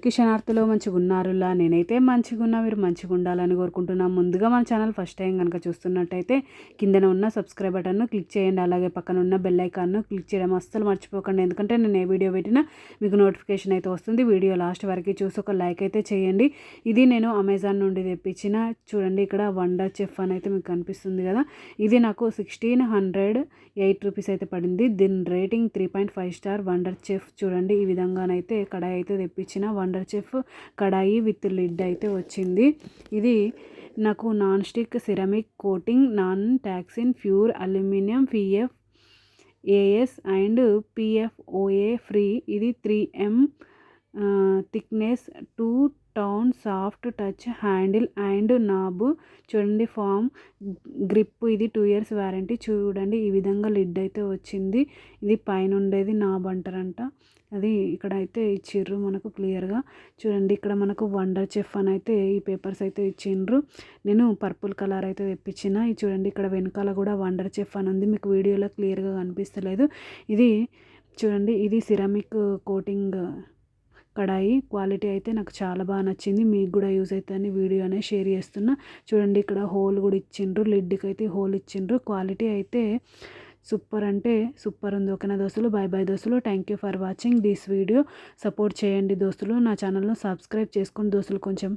క్షణార్థులో మంచిగా ఉన్నారులా నేనైతే మంచిగా ఉన్నా, మీరు మంచిగా ఉండాలని కోరుకుంటున్నాను. ముందుగా మన ఛానల్ ఫస్ట్ టైం కనుక చూస్తున్నట్టయితే కిందన ఉన్న సబ్స్క్రైబ్ బటన్ను క్లిక్ చేయండి. అలాగే పక్కన ఉన్న బెల్ ఐకాన్ను క్లిక్ చేయడం అస్సలు మర్చిపోకండి. ఎందుకంటే నేను ఏ వీడియో పెట్టినా మీకు నోటిఫికేషన్ అయితే వస్తుంది. వీడియో లాస్ట్ వరకు చూసి ఒక లైక్ అయితే చేయండి. ఇది నేను అమెజాన్ నుండి తెప్పించిన, చూడండి ఇక్కడ వండర్ చెఫ్ అని అయితే మీకు కనిపిస్తుంది కదా. ఇది నాకు 1608 రూపీస్ అయితే పడింది. దీని రేటింగ్ 3.5 స్టార్. వండర్ చెఫ్ చూడండి ఈ విధంగానైతే కడాయి అయితే తెప్పించిన. Wonderchef kadai with lid అయితే వచ్చింది. ఇది నాకు non stick ceramic coating, non toxin, pure aluminium, PFAS and PFOA free. ఇది 3M thickness, 2 tone soft touch handle and knob. చూడండి ఫామ్ గ్రిప్. ఇది 2 ఇయర్స్ వారంటీ. చూడండి ఈ విధంగా లిడ్ అయితే వచ్చింది. ఇది పైన ఉండేది నాబ్ అంటారంట. అది ఇక్కడ అయితే ఇచ్చిర్రు మనకు క్లియర్గా. చూడండి ఇక్కడ మనకు వండర్ చెఫ్ అని అయితే ఈ పేపర్స్ అయితే ఇచ్చిండ్రు. నేను పర్పుల్ కలర్ అయితే తెప్పించిన. ఇది చూడండి ఇక్కడ వెనకాల కూడా వండర్ చెఫ్ అని ఉంది. మీకు వీడియోలో క్లియర్గా కనిపిస్తలేదు. ఇది చూడండి ఇది సిరామిక్ కోటింగ్ కడాయి. క్వాలిటీ అయితే నాకు చాలా బాగా నచ్చింది. మీకు కూడా యూజ్ అవుతుందని వీడియో అనేది షేర్ చేస్తున్నా. చూడండి ఇక్కడ హోల్ కూడా ఇచ్చిండ్రు. లిడ్కి అయితే హోల్ ఇచ్చిండ్రు. క్వాలిటీ అయితే సూపర్ అంటే సూపర్ ఉంది. ఓకేనా దోస్తులు, బై బై దోస్తులు. Thank you for watching this video. Support చేయండి దోస్తులు. నా ఛానల్ను సబ్స్క్రైబ్ చేసుకోండి దోస్తులు కొంచెం.